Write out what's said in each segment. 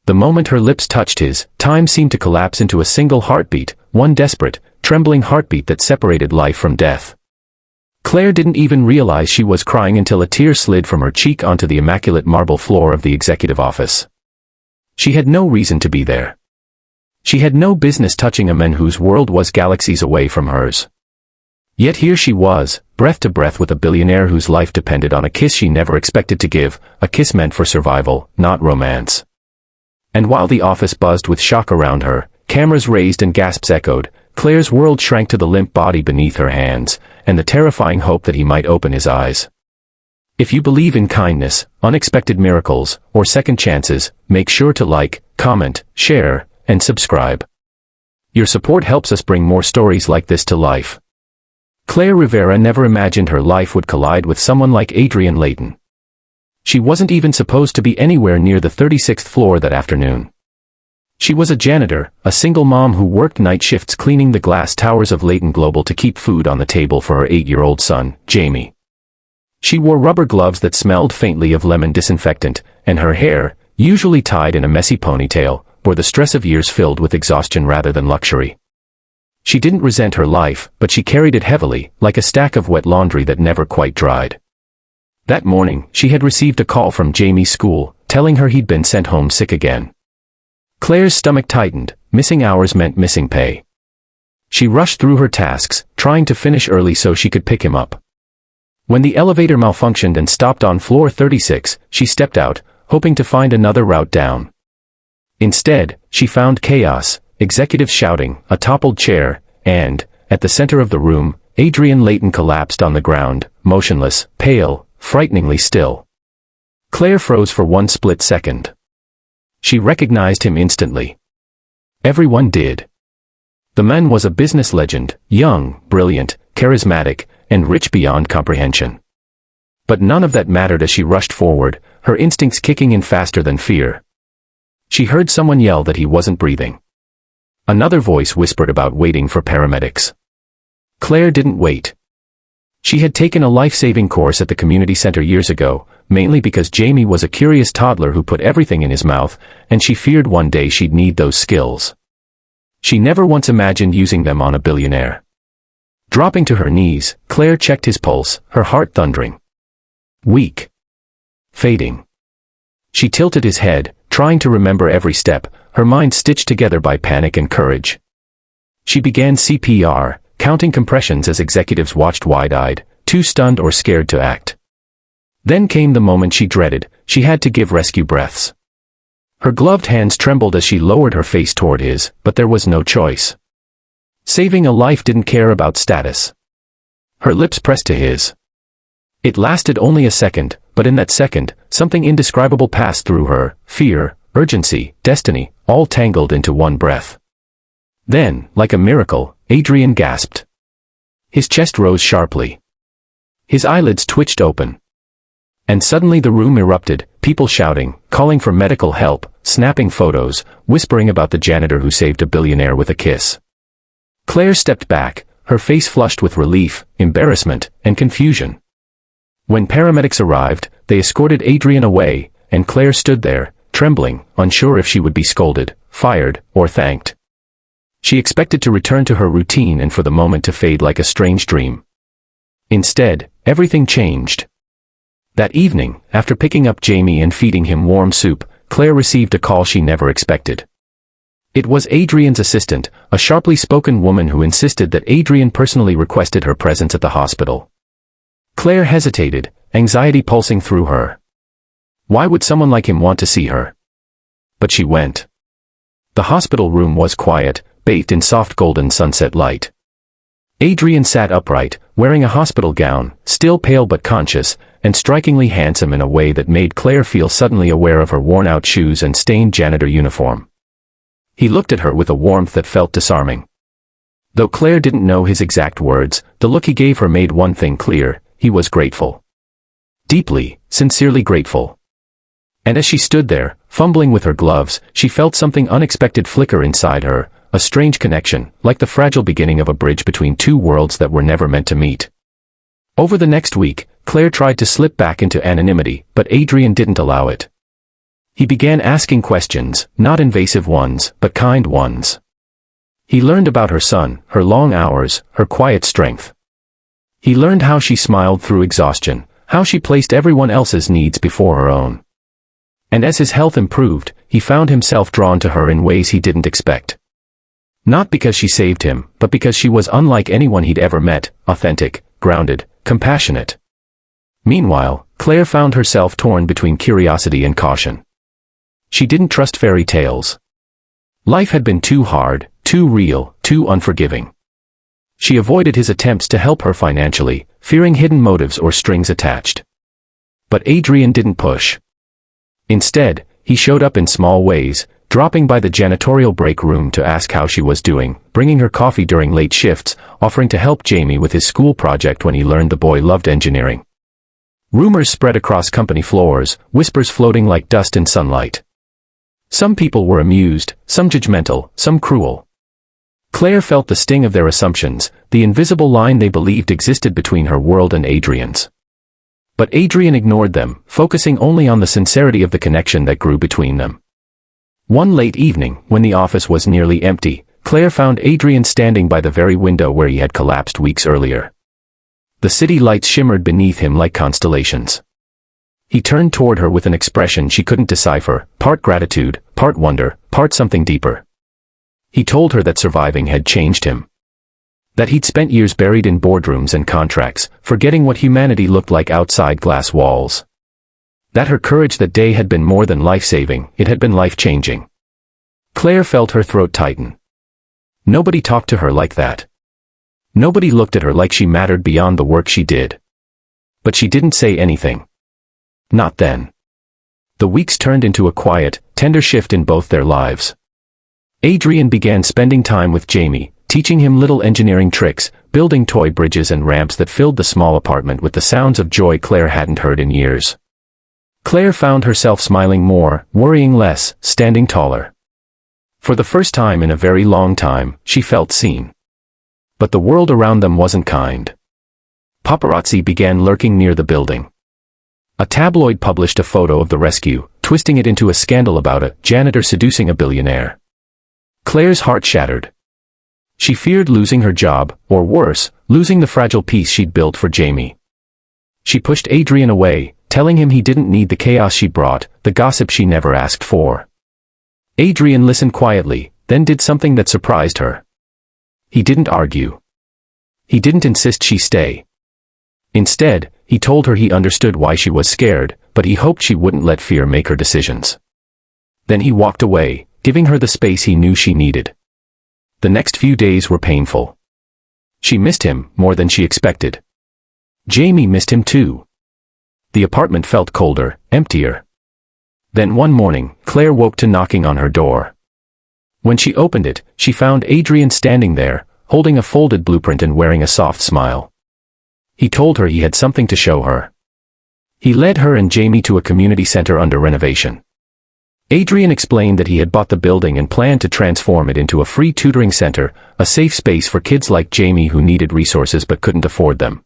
The moment her lips touched his, time seemed to collapse into a single heartbeat, one desperate, trembling heartbeat that separated life from death. Claire didn't even realize she was crying until a tear slid from her cheek onto the immaculate marble floor of the executive office. She had no reason to be there. She had no business touching a man whose world was galaxies away from hers. Yet here she was, breath to breath with a billionaire whose life depended on a kiss she never expected to give, a kiss meant for survival, not romance. And while the office buzzed with shock around her, cameras raised and gasps echoed, Claire's world shrank to the limp body beneath her hands, and the terrifying hope that he might open his eyes. If you believe in kindness, unexpected miracles, or second chances, make sure to like, comment, share, and subscribe. Your support helps us bring more stories like this to life. Claire Rivera never imagined her life would collide with someone like Adrian Layton. She wasn't even supposed to be anywhere near the 36th floor that afternoon. She was a janitor, a single mom who worked night shifts cleaning the glass towers of Layton Global to keep food on the table for her 8-year-old son, Jamie. She wore rubber gloves that smelled faintly of lemon disinfectant, and her hair, usually tied in a messy ponytail, bore the stress of years filled with exhaustion rather than luxury. She didn't resent her life, but she carried it heavily, like a stack of wet laundry that never quite dried. That morning, she had received a call from Jamie's school, telling her he'd been sent home sick again. Claire's stomach tightened. Missing hours meant missing pay. She rushed through her tasks, trying to finish early so she could pick him up. When the elevator malfunctioned and stopped on floor 36, she stepped out, hoping to find another route down. Instead, she found chaos, executives shouting, a toppled chair, and, at the center of the room, Adrian Layton collapsed on the ground, motionless, pale, frighteningly still. Claire froze for one split second. She recognized him instantly. Everyone did. The man was a business legend, young, brilliant, charismatic, and rich beyond comprehension. But none of that mattered as she rushed forward, her instincts kicking in faster than fear. She heard someone yell that he wasn't breathing. Another voice whispered about waiting for paramedics. Claire didn't wait. She had taken a life-saving course at the community center years ago, mainly because Jamie was a curious toddler who put everything in his mouth, and she feared one day she'd need those skills. She never once imagined using them on a billionaire. Dropping to her knees, Claire checked his pulse, her heart thundering. Weak. Fading. She tilted his head, trying to remember every step, her mind stitched together by panic and courage. She began CPR, counting compressions as executives watched wide-eyed, too stunned or scared to act. Then came the moment she dreaded. She had to give rescue breaths. Her gloved hands trembled as she lowered her face toward his, but there was no choice. Saving a life didn't care about status. Her lips pressed to his. It lasted only a second, but in that second, something indescribable passed through her, fear, urgency, destiny, all tangled into one breath. Then, like a miracle, Adrian gasped. His chest rose sharply. His eyelids twitched open. And suddenly the room erupted, people shouting, calling for medical help, snapping photos, whispering about the janitor who saved a billionaire with a kiss. Claire stepped back, her face flushed with relief, embarrassment, and confusion. When paramedics arrived, they escorted Adrian away, and Claire stood there, trembling, unsure if she would be scolded, fired, or thanked. She expected to return to her routine and for the moment to fade like a strange dream. Instead, everything changed. That evening, after picking up Jamie and feeding him warm soup, Claire received a call she never expected. It was Adrian's assistant, a sharply spoken woman who insisted that Adrian personally requested her presence at the hospital. Claire hesitated, anxiety pulsing through her. Why would someone like him want to see her? But she went. The hospital room was quiet, bathed in soft golden sunset light. Adrian sat upright, wearing a hospital gown, still pale but conscious, and strikingly handsome in a way that made Claire feel suddenly aware of her worn-out shoes and stained janitor uniform. He looked at her with a warmth that felt disarming. Though Claire didn't know his exact words, the look he gave her made one thing clear: he was grateful. Deeply, sincerely grateful. And as she stood there, fumbling with her gloves, she felt something unexpected flicker inside her, a strange connection, like the fragile beginning of a bridge between two worlds that were never meant to meet. Over the next week, Claire tried to slip back into anonymity, but Adrian didn't allow it. He began asking questions, not invasive ones, but kind ones. He learned about her son, her long hours, her quiet strength. He learned how she smiled through exhaustion, how she placed everyone else's needs before her own. And as his health improved, he found himself drawn to her in ways he didn't expect. Not because she saved him, but because she was unlike anyone he'd ever met, authentic, grounded, compassionate. Meanwhile, Claire found herself torn between curiosity and caution. She didn't trust fairy tales. Life had been too hard, too real, too unforgiving. She avoided his attempts to help her financially, fearing hidden motives or strings attached. But Adrian didn't push. Instead, he showed up in small ways, dropping by the janitorial break room to ask how she was doing, bringing her coffee during late shifts, offering to help Jamie with his school project when he learned the boy loved engineering. Rumors spread across company floors, whispers floating like dust in sunlight. Some people were amused, some judgmental, some cruel. Claire felt the sting of their assumptions, the invisible line they believed existed between her world and Adrian's. But Adrian ignored them, focusing only on the sincerity of the connection that grew between them. One late evening, when the office was nearly empty, Claire found Adrian standing by the very window where he had collapsed weeks earlier. The city lights shimmered beneath him like constellations. He turned toward her with an expression she couldn't decipher, part gratitude, part wonder, part something deeper. He told her that surviving had changed him. That he'd spent years buried in boardrooms and contracts, forgetting what humanity looked like outside glass walls. That her courage that day had been more than life-saving, it had been life-changing. Claire felt her throat tighten. Nobody talked to her like that. Nobody looked at her like she mattered beyond the work she did. But she didn't say anything. Not then. The weeks turned into a quiet, tender shift in both their lives. Adrian began spending time with Jamie, teaching him little engineering tricks, building toy bridges and ramps that filled the small apartment with the sounds of joy Claire hadn't heard in years. Claire found herself smiling more, worrying less, standing taller. For the first time in a very long time, she felt seen. But the world around them wasn't kind. Paparazzi began lurking near the building. A tabloid published a photo of the rescue, twisting it into a scandal about a janitor seducing a billionaire. Claire's heart shattered. She feared losing her job, or worse, losing the fragile peace she'd built for Jamie. She pushed Adrian away, telling him he didn't need the chaos she brought, the gossip she never asked for. Adrian listened quietly, then did something that surprised her. He didn't argue. He didn't insist she stay. Instead, he told her he understood why she was scared, but he hoped she wouldn't let fear make her decisions. Then he walked away, giving her the space he knew she needed. The next few days were painful. She missed him more than she expected. Jamie missed him too. The apartment felt colder, emptier. Then one morning, Claire woke to knocking on her door. When she opened it, she found Adrian standing there, holding a folded blueprint and wearing a soft smile. He told her he had something to show her. He led her and Jamie to a community center under renovation. Adrian explained that he had bought the building and planned to transform it into a free tutoring center, a safe space for kids like Jamie who needed resources but couldn't afford them.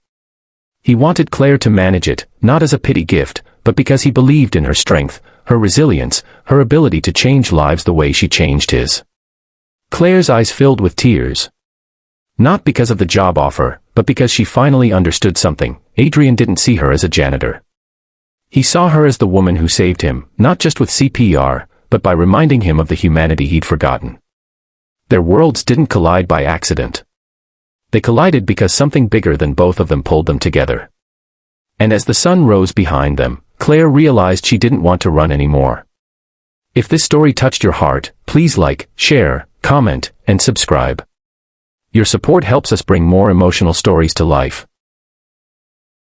He wanted Claire to manage it, not as a pity gift, but because he believed in her strength, her resilience, her ability to change lives the way she changed his. Claire's eyes filled with tears. Not because of the job offer, but because she finally understood something. Adrian didn't see her as a janitor. He saw her as the woman who saved him, not just with CPR, but by reminding him of the humanity he'd forgotten. Their worlds didn't collide by accident. They collided because something bigger than both of them pulled them together. And as the sun rose behind them, Claire realized she didn't want to run anymore. If this story touched your heart, please like, share, comment, and subscribe. Your support helps us bring more emotional stories to life.